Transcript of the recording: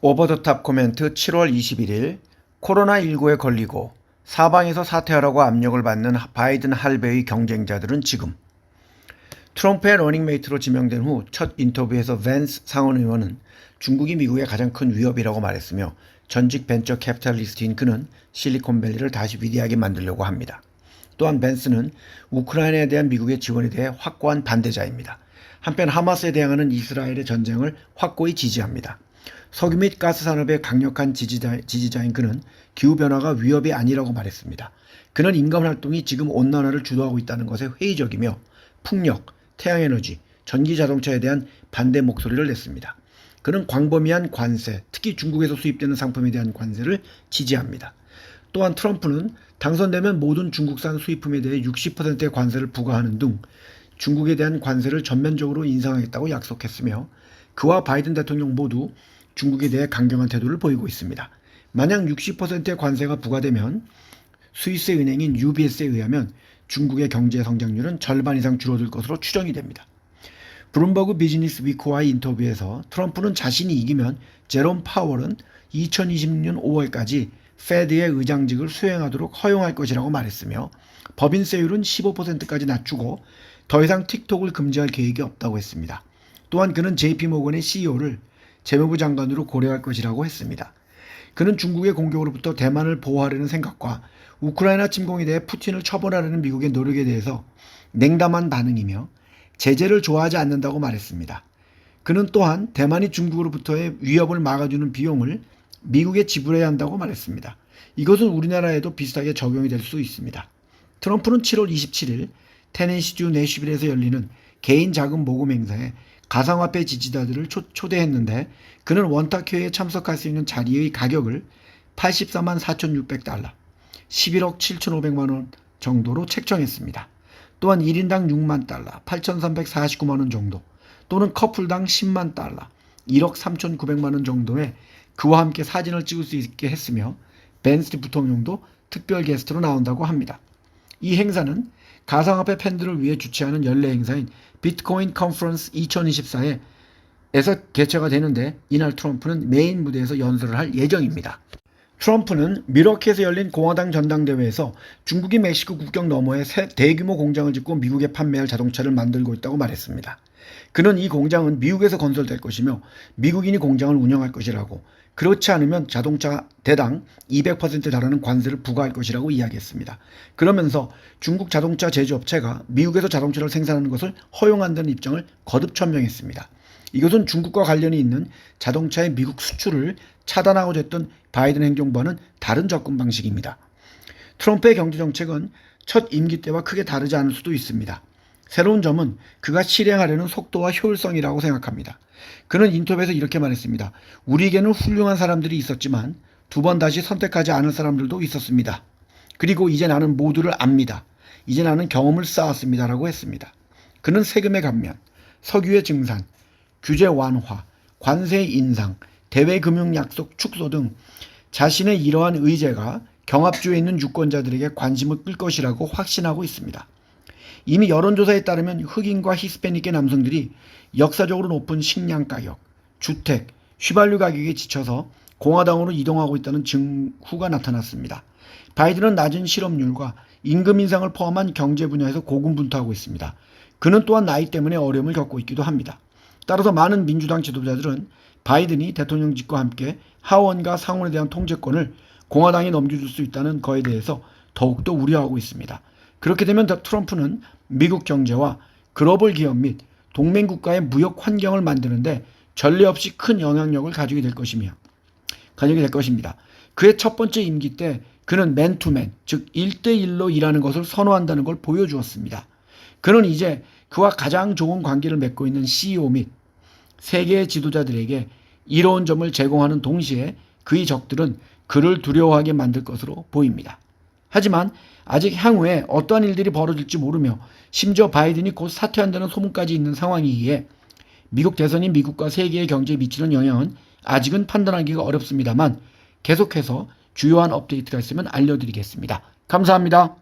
오버더탑 코멘트 7월 21일 코로나19에 걸리고 사방에서 사퇴하라고 압력을 받는 바이든 할배의 경쟁자들은 지금 트럼프의 러닝메이트로 지명된 후 첫 인터뷰에서 밴스 상원의원은 중국이 미국의 가장 큰 위협이라고 말했으며 전직 벤처 캐피탈리스트인 그는 실리콘밸리를 다시 위대하게 만들려고 합니다. 또한 밴스는 우크라이나에 대한 미국의 지원에 대해 확고한 반대자입니다. 한편 하마스에 대항하는 이스라엘의 전쟁을 확고히 지지합니다. 석유 및 가스 산업의 강력한 지지자인 그는 기후변화가 위협이 아니라고 말했습니다. 그는 인간활동이 지금 온난화를 주도하고 있다는 것에 회의적이며 풍력, 태양에너지, 전기자동차에 대한 반대 목소리를 냈습니다. 그는 광범위한 관세, 특히 중국에서 수입되는 상품에 대한 관세를 지지합니다. 또한 트럼프는 당선되면 모든 중국산 수입품에 대해 60%의 관세를 부과하는 등 중국에 대한 관세를 전면적으로 인상하겠다고 약속했으며 그와 바이든 대통령 모두 중국에 대해 강경한 태도를 보이고 있습니다. 만약 60%의 관세가 부과되면 스위스 은행인 UBS에 의하면 중국의 경제 성장률은 절반 이상 줄어들 것으로 추정이 됩니다. 블룸버그 비즈니스 위크와의 인터뷰에서 트럼프는 자신이 이기면 제롬 파월은 2026년 5월까지 페드의 의장직을 수행하도록 허용할 것이라고 말했으며 법인세율은 15%까지 낮추고 더 이상 틱톡을 금지할 계획이 없다고 했습니다. 또한 그는 JP모건의 CEO를 재무부 장관으로 고려할 것이라고 했습니다. 그는 중국의 공격으로부터 대만을 보호하려는 생각과 우크라이나 침공에 대해 푸틴을 처벌하려는 미국의 노력에 대해서 냉담한 반응이며 제재를 좋아하지 않는다고 말했습니다. 그는 또한 대만이 중국으로부터의 위협을 막아주는 비용을 미국에 지불해야 한다고 말했습니다. 이것은 우리나라에도 비슷하게 적용이 될 수 있습니다. 트럼프는 7월 27일 테네시주 내슈빌에서 열리는 개인 자금 모금 행사에 가상화폐 지지자들을 초대했는데 그는 원탁회에 참석할 수 있는 자리의 가격을 84만 4,600달러, 11억 7,500만 원 정도로 책정했습니다. 또한 1인당 6만 달러, 8,349만 원 정도 또는 커플당 10만 달러, 1억 3,900만 원 정도의 그와 함께 사진을 찍을 수 있게 했으며 밴스 부통령도 특별 게스트로 나온다고 합니다. 이 행사는 가상화폐 팬들을 위해 주최하는 연례 행사인 비트코인 컨퍼런스 2024에서 개최가 되는데 이날 트럼프는 메인 무대에서 연설을 할 예정입니다. 트럼프는 밀워키에서 열린 공화당 전당대회에서 중국이 멕시코 국경 너머에 새 대규모 공장을 짓고 미국에 판매할 자동차를 만들고 있다고 말했습니다. 그는 이 공장은 미국에서 건설될 것이며 미국인이 공장을 운영할 것이라고, 그렇지 않으면 자동차 대당 200%에 달하는 관세를 부과할 것이라고 이야기했습니다. 그러면서 중국 자동차 제조업체가 미국에서 자동차를 생산하는 것을 허용한다는 입장을 거듭 천명했습니다. 이것은 중국과 관련이 있는 자동차의 미국 수출을 차단하고자 했던 바이든 행정부와는 다른 접근 방식입니다. 트럼프의 경제정책은 첫 임기 때와 크게 다르지 않을 수도 있습니다. 새로운 점은 그가 실행하려는 속도와 효율성이라고 생각합니다. 그는 인터뷰에서 이렇게 말했습니다. 우리에게는 훌륭한 사람들이 있었지만 두 번 다시 선택하지 않을 사람들도 있었습니다. 그리고 이제 나는 모두를 압니다. 이제 나는 경험을 쌓았습니다. 라고 했습니다. 그는 세금의 감면, 석유의 증산, 규제 완화, 관세 인상, 대외금융 약속 축소 등 자신의 이러한 의제가 경합주에 있는 유권자들에게 관심을 끌 것이라고 확신하고 있습니다. 이미 여론조사에 따르면 흑인과 히스패닉계 남성들이 역사적으로 높은 식량 가격, 주택, 휘발유 가격에 지쳐서 공화당으로 이동하고 있다는 징후가 나타났습니다. 바이든은 낮은 실업률과 임금 인상을 포함한 경제 분야에서 고군분투하고 있습니다. 그는 또한 나이 때문에 어려움을 겪고 있기도 합니다. 따라서 많은 민주당 지도자들은 바이든이 대통령직과 함께 하원과 상원에 대한 통제권을 공화당에 넘겨줄 수 있다는 것에 대해서 더욱더 우려하고 있습니다. 그렇게 되면 트럼프는 미국 경제와 글로벌 기업 및 동맹국가의 무역 환경을 만드는데 전례 없이 큰 영향력을 가지게 될 것입니다. 그의 첫 번째 임기 때 그는 맨투맨, 즉 1대1로 일하는 것을 선호한다는 걸 보여주었습니다. 그는 이제 그와 가장 좋은 관계를 맺고 있는 CEO 및 세계의 지도자들에게 이로운 점을 제공하는 동시에 그의 적들은 그를 두려워하게 만들 것으로 보입니다. 하지만 아직 향후에 어떠한 일들이 벌어질지 모르며 심지어 바이든이 곧 사퇴한다는 소문까지 있는 상황이기에 미국 대선이 미국과 세계의 경제에 미치는 영향은 아직은 판단하기가 어렵습니다만 계속해서 주요한 업데이트가 있으면 알려드리겠습니다. 감사합니다.